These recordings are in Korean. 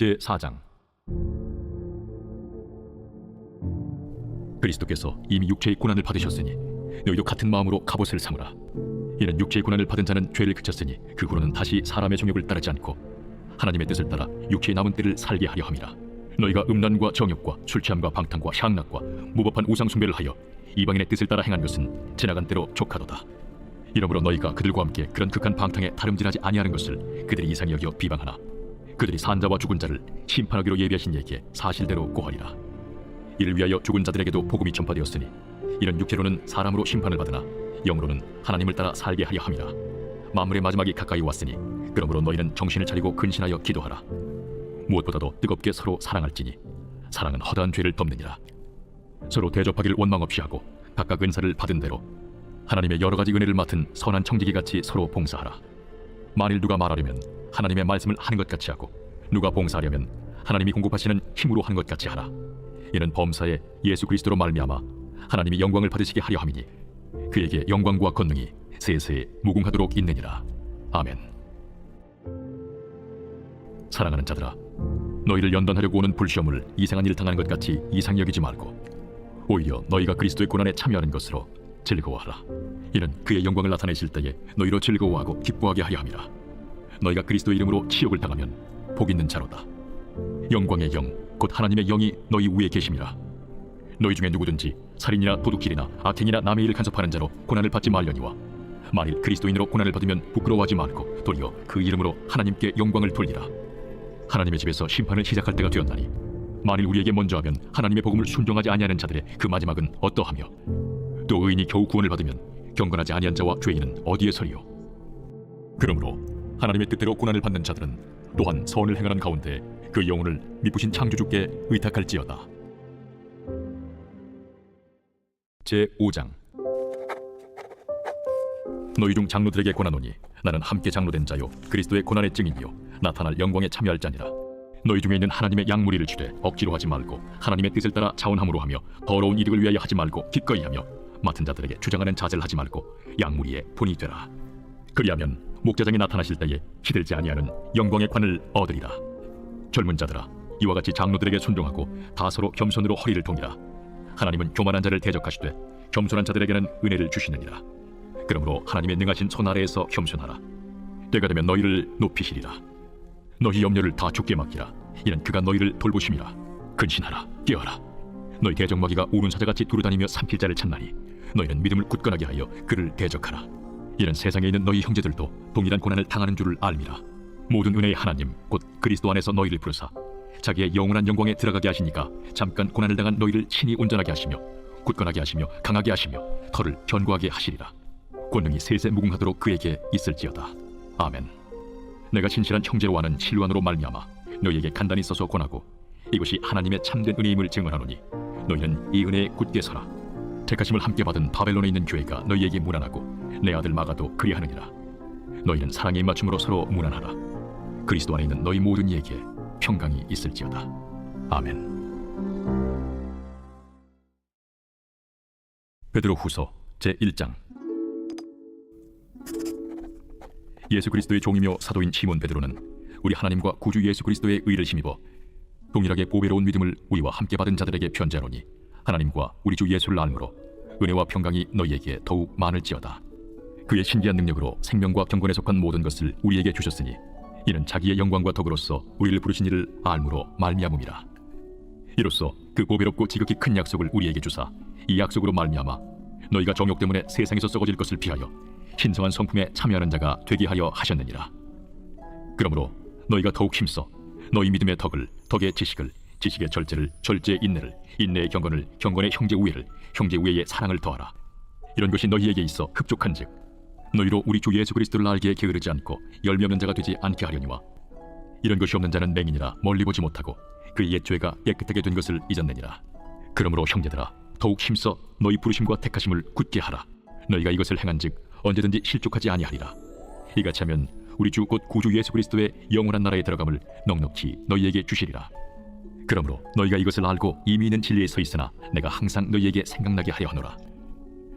제4장. 그리스도께서 이미 육체의 고난을 받으셨으니 너희도 같은 마음으로 갑옷을 삼으라. 이는 육체의 고난을 받은 자는 죄를 그쳤으니 그 후로는 다시 사람의 정욕을 따르지 않고 하나님의 뜻을 따라 육체의 남은 때를 살게 하려 함이라. 너희가 음란과 정욕과 술 취함과 방탕과 향락과 무법한 우상 숭배를 하여 이방인의 뜻을 따라 행한 것은 지나간 때로 족하도다. 이러므로 너희가 그들과 함께 그런 극한 방탕에 다름질하지 아니하는 것을 그들이 이상히 여겨 비방하나 그들이 산자와 죽은 자를 심판하기로 예비하신 이에게 사실대로 고하리라. 이를 위하여 죽은 자들에게도 복음이 전파되었으니 이런 육체로는 사람으로 심판을 받으나 영으로는 하나님을 따라 살게 하려 함이라. 만물의 마지막이 가까이 왔으니 그러므로 너희는 정신을 차리고 근신하여 기도하라. 무엇보다도 뜨겁게 서로 사랑할지니 사랑은 허다한 죄를 덮느니라. 서로 대접하기를 원망 없이 하고 각각 은사를 받은 대로 하나님의 여러 가지 은혜를 맡은 선한 청지기같이 서로 봉사하라. 만일 누가 말하려면 하나님의 말씀을 하는 것 같이 하고 누가 봉사하려면 하나님이 공급하시는 힘으로 하는 것 같이 하라. 이는 범사에 예수 그리스도로 말미암아 하나님이 영광을 받으시게 하려 함이니 그에게 영광과 권능이 세세에 무궁하도록 있느니라. 아멘. 사랑하는 자들아, 너희를 연단하려고 오는 불시험을 이상한 일 당하는 것 같이 이상히 여기지 말고 오히려 너희가 그리스도의 고난에 참여하는 것으로 즐거워하라. 이는 그의 영광을 나타내실 때에 너희로 즐거워하고 기뻐하게 하려 함이라. 너희가 그리스도의 이름으로 치욕을 당하면 복 있는 자로다. 영광의 영 곧 하나님의 영이 너희 위에 계심이라. 너희 중에 누구든지 살인이나 도둑질이나 악행이나 남의 일을 간섭하는 자로 고난을 받지 말려니와 만일 그리스도인으로 고난을 받으면 부끄러워하지 말고 도리어 그 이름으로 하나님께 영광을 돌리라. 하나님의 집에서 심판을 시작할 때가 되었나니 만일 우리에게 먼저 하면 하나님의 복음을 순종하지 아니하는 자들의 그 마지막은 어떠하며 또 의인이 겨우 구원을 받으면 경건하지 아니한 자와 죄인은 어디에 서리요. 그러므로 하나님의 뜻대로 고난을 받는 자들은 또한 선을 행하는 가운데 그 영혼을 미쁘신 창조주께 의탁할지어다. 제5장. 너희 중 장로들에게 권하노니 나는 함께 장로된 자요 그리스도의 고난의 증인이요 나타날 영광에 참여할 자니라. 너희 중에 있는 하나님의 양무리를 주되 억지로 하지 말고 하나님의 뜻을 따라 자원함으로 하며 더러운 이득을 위하여 하지 말고 기꺼이 하며 맡은 자들에게 주장하는 자제를 하지 말고 양무리의 본이 되라. 그리하면 목자장이 나타나실 때에 시들지 아니하는 영광의 관을 얻으리라. 젊은 자들아, 이와 같이 장로들에게 순종하고 다 서로 겸손으로 허리를 동이라. 하나님은 교만한 자를 대적하시되 겸손한 자들에게는 은혜를 주시느니라. 그러므로 하나님의 능하신 손 아래에서 겸손하라. 때가 되면 너희를 높이시리라. 너희 염려를 다 주께 맡기라. 이는 그가 너희를 돌보심이라. 근신하라, 깨어라. 너희 대적마귀가 우는 사자같이 두루다니며 삼킬 자를 찾나니 너희는 믿음을 굳건하게 하여 그를 대적하라. 이는 세상에 있는 너희 형제들도 동일한 고난을 당하는 줄을 알미라. 모든 은혜의 하나님 곧 그리스도 안에서 너희를 부르사 자기의 영원한 영광에 들어가게 하시니까 잠깐 고난을 당한 너희를 친히 온전하게 하시며 굳건하게 하시며 강하게 하시며 털을 견고하게 하시리라. 권능이 세세 무궁하도록 그에게 있을지어다. 아멘. 내가 진실한 형제로 아는 실완으로 말미암아 너희에게 간단히 써서 권하고 이것이 하나님의 참된 은혜임을 증언하노니 너희는 이 은혜에 굳게 서라. 택하심을 함께 받은 바벨론에 있는 교회가 너희에게 문안하고 내 아들 마가도 그리하느니라. 너희는 사랑의 입맞춤으로 서로 문안하라. 그리스도 안에 있는 너희 모든 이에게 평강이 있을지어다. 아멘. 베드로후서 제1장. 예수 그리스도의 종이며 사도인 시몬 베드로는 우리 하나님과 구주 예수 그리스도의 의를 힘입어 동일하게 보배로운 믿음을 우리와 함께 받은 자들에게 편지하노니 하나님과 우리 주 예수를 알므로 은혜와 평강이 너희에게 더욱 많을지어다. 그의 신기한 능력으로 생명과 경건에 속한 모든 것을 우리에게 주셨으니 이는 자기의 영광과 덕으로서 우리를 부르신 이를 알므로 말미암음이라. 이로써 그 보배롭고 지극히 큰 약속을 우리에게 주사 이 약속으로 말미암아 너희가 정욕 때문에 세상에서 썩어질 것을 피하여 신성한 성품에 참여하는 자가 되게 하여 하셨느니라. 그러므로 너희가 더욱 힘써 너희 믿음의 덕을 덕의 지식을 지식의 절제를 절제의 인내를 인내의 경건을 경건의 형제 우애를 형제 우애의 사랑을 더하라. 이런 것이 너희에게 있어 흡족한즉 너희로 우리 주 예수 그리스도를 알기에 게으르지 않고 열매 없는 자가 되지 않게 하려니와 이런 것이 없는 자는 맹인이라 멀리 보지 못하고 그의 옛 죄가 깨끗하게 된 것을 잊었느니라. 그러므로 형제들아 더욱 힘써 너희 부르심과 택하심을 굳게 하라. 너희가 이것을 행한즉 언제든지 실족하지 아니하리라. 이같이 하면 우리 주 곧 구주 예수 그리스도의 영원한 나라에 들어감을 넉넉히 너희에게 주시리라. 그러므로 너희가 이것을 알고 이미 있는 진리에 서 있으나 내가 항상 너희에게 생각나게 하려 하노라.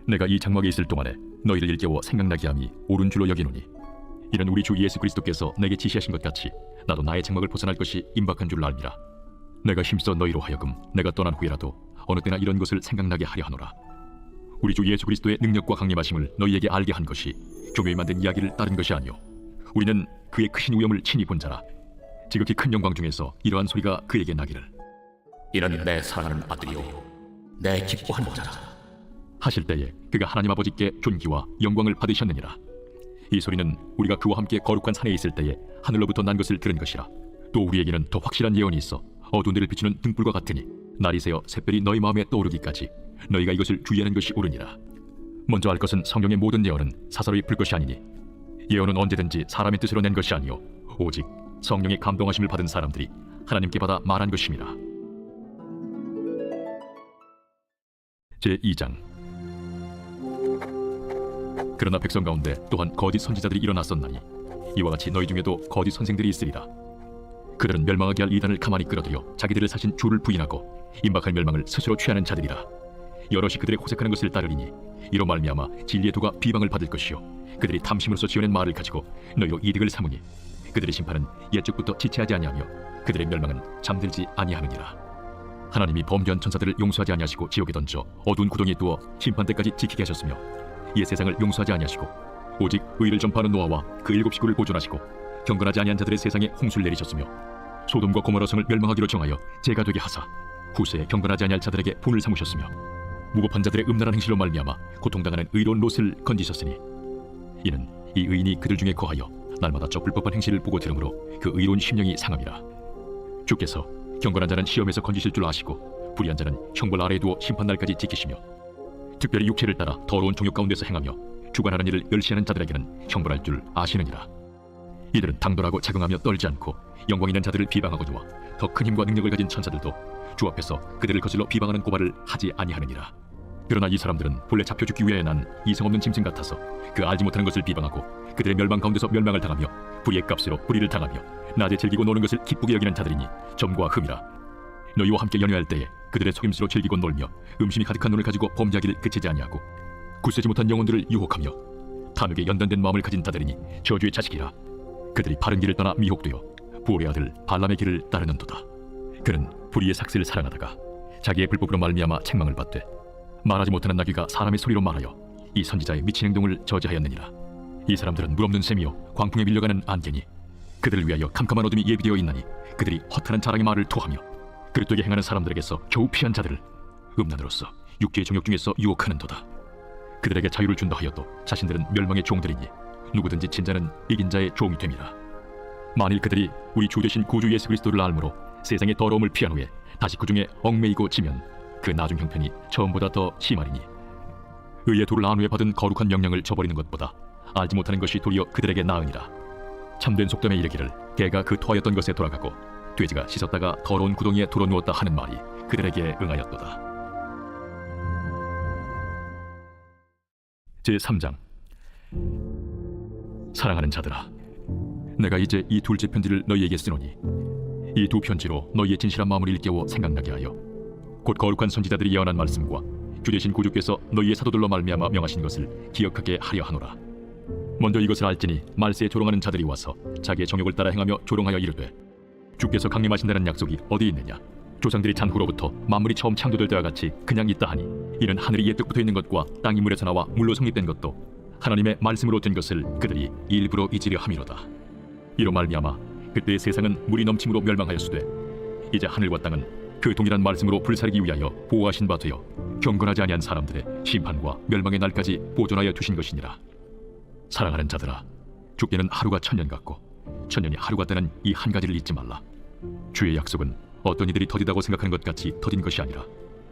내가 이 장막에 있을 동안에 너희를 일깨워 생각나게 함이 옳은 줄로 여기노니 이는 우리 주 예수 그리스도께서 내게 지시하신 것 같이 나도 나의 장막을 벗어날 것이 임박한 줄 알미라. 내가 힘써 너희로 하여금 내가 떠난 후에라도 어느 때나 이런 것을 생각나게 하려 하노라. 우리 주 예수 그리스도의 능력과 강림하심을 너희에게 알게 한 것이 교묘히 만든 이야기를 따른 것이 아니요 우리는 그의 크신 위엄을 친히 본 자라. 지극히 큰 영광 중에서 이러한 소리가 그에게 나기를 이는 내 사랑하는 아들이요 내 기뻐하는 자라 하실 때에 그가 하나님 아버지께 존귀와 영광을 받으셨느니라. 이 소리는 우리가 그와 함께 거룩한 산에 있을 때에 하늘로부터 난 것을 들은 것이라. 또 우리에게는 더 확실한 예언이 있어 어두운 데를 비추는 등불과 같으니 날이 새어 샛별이 너희 마음에 떠오르기까지 너희가 이것을 주의하는 것이 옳으니라. 먼저 알 것은 성경의 모든 예언은 사사로이 풀 것이 아니니 예언은 언제든지 사람의 뜻으로 낸 것이 아니요 오직 성령의 감동하심을 받은 사람들이 하나님께 받아 말한 것임이라. 제2장. 그러나 백성 가운데 또한 거짓 선지자들이 일어났었나니 이와 같이 너희 중에도 거짓 선생들이 있으리라. 그들은 멸망하게 할 이단을 가만히 끌어들여 자기들을 사신 주를 부인하고 임박할 멸망을 스스로 취하는 자들이라. 여럿이 그들의 호색하는 것을 따르리니 이로 말미암아 진리의 도가 비방을 받을 것이요 그들이 탐심으로서 지어낸 말을 가지고 너희로 이득을 삼으니 그들의 심판은 옛적부터 지체하지 아니하며 그들의 멸망은 잠들지 아니하느니라. 하나님이 범죄한 천사들을 용서하지 아니하시고 지옥에 던져 어두운 구덩이에 두어 심판 때까지 지키게 하셨으며 이 세상을 용서하지 아니하시고 오직 의를 전파하는 노아와 그 7 식구를 보존하시고 경건하지 아니한 자들의 세상에 홍수를 내리셨으며 소돔과 고모라 성을 멸망하기로 정하여 죄가 되게 하사 후세에 경건하지 아니할 자들에게 분을 삼으셨으며 무고한 자들의 음란한 행실로 말미암아 고통당하는 의로운 롯을 건지셨으니 이는 이 의인이 그들 중에 거하여 날마다 저 불법한 행실을 보고 들으므로 그 의로운 심령이 상함이라. 주께서 경건한 자는 시험에서 건지실 줄 아시고 불의한 자는 형벌 아래에 두어 심판날까지 지키시며 특별히 육체를 따라 더러운 종욕 가운데서 행하며 주관하는 일을 멸시하는 자들에게는 형벌할 줄 아시느니라. 이들은 당돌하고 자긍하며 떨지 않고 영광 있는 자들을 비방하거니와 더 큰 힘과 능력을 가진 천사들도 주 앞에서 그들을 거슬러 비방하는 고발을 하지 아니하느니라. 그러나 이 사람들은 본래 잡혀 죽기 위하여 난 이성 없는 짐승 같아서 그 알지 못하는 것을 비방하고 그들의 멸망 가운데서 멸망을 당하며 불의의 값으로 불의를 당하며 낮에 즐기고 노는 것을 기쁘게 여기는 자들이니 점과 흠이라. 너희와 함께 연회할 때에 그들의 속임수로 즐기고 놀며 음심이 가득한 눈을 가지고 범죄하기를 그치지 아니하고 굳세지 못한 영혼들을 유혹하며 탐욕에 연단된 마음을 가진 자들이니 저주의 자식이라. 그들이 바른 길을 떠나 미혹되어 부올의 아들 발람의 길을 따르는도다. 그는 불의의 삭슬을 사랑하다가 자기의 불법으로 말미암아 책망을 받되 말하지 못하는 나귀가 사람의 소리로 말하여 이 선지자의 미친 행동을 저지하였느니라. 이 사람들은 물없는 셈이요 광풍에 밀려가는 안개니 그들을 위하여 캄캄한 어둠이 예비되어 있나니 그들이 허탄한 자랑의 말을 토하며 그릇되게 행하는 사람들에게서 겨우 피한 자들을 음란으로서 육체의 정욕 중에서 유혹하는도다. 그들에게 자유를 준다 하여도 자신들은 멸망의 종들이니 누구든지 진자는 이긴 자의 종이 됨이라. 만일 그들이 우리 주 되신 구주 예수 그리스도를 알므로 세상의 더러움을 피한 후에 다시 그 중에 얽매이고 지면 그 나중 형편이 처음보다 더 심하리니 의의 도를 안 후에 받은 거룩한 명령을 저버리는 것보다 알지 못하는 것이 도리어 그들에게 나으니라. 참된 속담에 이르기를 개가 그 토하였던 것에 돌아가고 돼지가 씻었다가 더러운 구덩이에 들어누웠다 하는 말이 그들에게 응하였도다. 제3장. 사랑하는 자들아, 내가 이제 이 둘째 편지를 너희에게 쓰노니 이 두 편지로 너희의 진실한 마음을 일깨워 생각나게 하여 곧 거룩한 선지자들이 예언한 말씀과 주 되신 구주께서 너희의 사도들로 말미암아 명하신 것을 기억하게 하려 하노라. 먼저 이것을 알지니 말세에 조롱하는 자들이 와서 자기의 정욕을 따라 행하며 조롱하여 이르되 주께서 강림하신다는 약속이 어디 있느냐? 조상들이 잔 후로부터 만물이 처음 창조될 때와 같이 그냥 있다 하니 이는 하늘이 옛적부터 있는 것과 땅이 물에서 나와 물로 성립된 것도 하나님의 말씀으로 된 것을 그들이 일부러 잊으려 함이로다. 이로 말미암아 그때의 세상은 물이 넘침으로 멸망하였으되 이제 하늘과 땅은 그 동일한 말씀으로 불사르기 위하여 보호하신 바 되어 경건하지 아니한 사람들의 심판과 멸망의 날까지 보존하여 두신 것이니라. 사랑하는 자들아, 주께는 하루가 천년 같고 천년이 하루 같다는 이 한 가지를 잊지 말라. 주의 약속은 어떤 이들이 더디다고 생각하는 것 같이 더딘 것이 아니라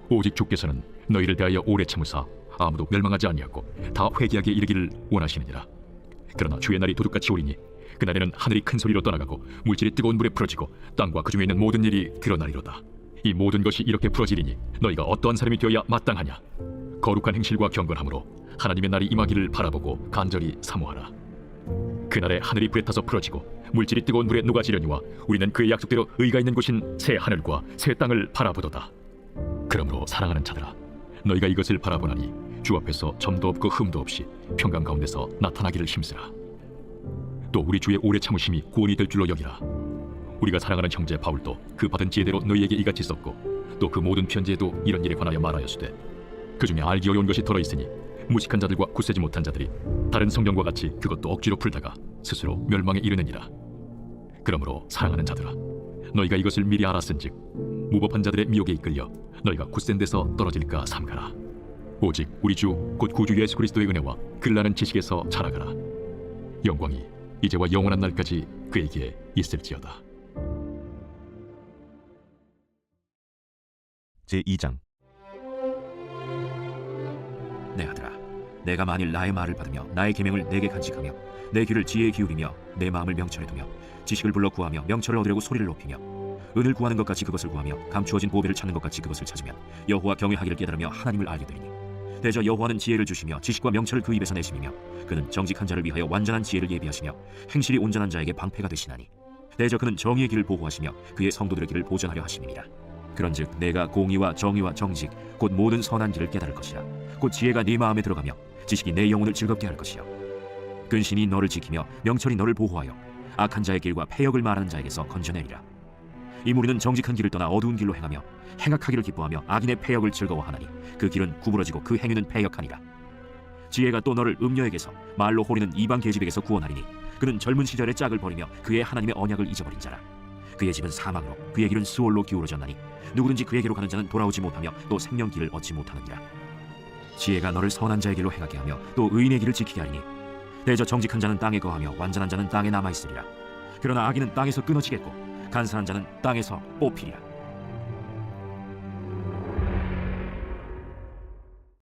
오직 주께서는 너희를 대하여 오래 참으사 아무도 멸망하지 아니하고 다 회개하게 이르기를 원하시느니라. 그러나 주의 날이 도둑같이 오리니 그날에는 하늘이 큰 소리로 떠나가고 물질이 뜨거운 물에 풀어지고 땅과 그 중에 있는 모든 일이 드러나리로다. 이 모든 것이 이렇게 풀어지리니 너희가 어떠한 사람이 되어야 마땅하냐? 거룩한 행실과 경건함으로 하나님의 날이 임하기를 바라보고 간절히 사모하라. 그날에 하늘이 불에 타서 풀어지고 물질이 뜨거운 물에 녹아지려니와 우리는 그의 약속대로 의가 있는 곳인 새 하늘과 새 땅을 바라보도다. 그러므로 사랑하는 자들아, 너희가 이것을 바라보나니 주 앞에서 점도 없고 흠도 없이 평강 가운데서 나타나기를 힘쓰라. 또 우리 주의 오래 참으심이 구원이 될 줄로 여기라. 우리가 사랑하는 형제 바울도 그 받은 지혜대로 너희에게 이같이 썼고 또 그 모든 편지에도 이런 일에 관하여 말하였으되 그 중에 알기 어려운 것이 들어 있으니 무식한 자들과 굳세지 못한 자들이 다른 성경과 같이 그것도 억지로 풀다가 스스로 멸망에 이르느니라. 그러므로 사랑하는 자들아, 너희가 이것을 미리 알았은즉 무법한 자들의 미혹에 이끌려 너희가 굳센 데서 떨어질까 삼가라. 오직 우리 주 곧 구주 예수 그리스도의 은혜와 글나는 지식에서 자라가라. 영광이 이제와 영원한 날까지 그에게 있을지어다. 제2장. 내 아들아, 내가 만일 나의 말을 받으며 나의 계명을 내게 간직하며 내 귀를 지혜에 기울이며 내 마음을 명철에 두며 지식을 불러 구하며 명철을 얻으려고 소리를 높이며 은을 구하는 것 같이 그것을 구하며 감추어진 보배를 찾는 것 같이 그것을 찾으면 여호와 경외하기를 깨달으며 하나님을 알게 되리니 대저 여호와는 지혜를 주시며 지식과 명철을 그 입에서 내심이며 그는 정직한 자를 위하여 완전한 지혜를 예비하시며 행실이 온전한 자에게 방패가 되시나니 대저 그는 정의의 길을 보호하시며 그의 성도들의 길을 보전하려 하심이니라. 그런즉 내가 공의와 정의와 정직 곧 모든 선한 길을 깨달을 것이라. 곧 지혜가 네 마음에 들어가며 지식이 내 영혼을 즐겁게 할 것이요 근신이 너를 지키며 명철이 너를 보호하여 악한 자의 길과 패역을 말하는 자에게서 건져내리라. 이 무리는 정직한 길을 떠나 어두운 길로 행하며 행악하기를 기뻐하며 악인의 패역을 즐거워하나니 그 길은 구부러지고 그 행위는 패역하니라. 지혜가 또 너를 음녀에게서 말로 호리는 이방 계집에게서 구원하리니 그는 젊은 시절의 짝을 버리며 그의 하나님의 언약을 잊어버린 자라. 그의 집은 사망으로 그의 길은 스올로 기울어졌나니 누구든지 그에게로 가는 자는 돌아오지 못하며 또 생명길을 얻지 못하느니라. 지혜가 너를 선한 자의 길로 행하게 하며 또 의인의 길을 지키게 하리니 대저 정직한 자는 땅에 거하며 완전한 자는 땅에 남아있으리라. 그러나 악인은 땅에서 끊어지겠고 간사한 자는 땅에서 뽑히리라.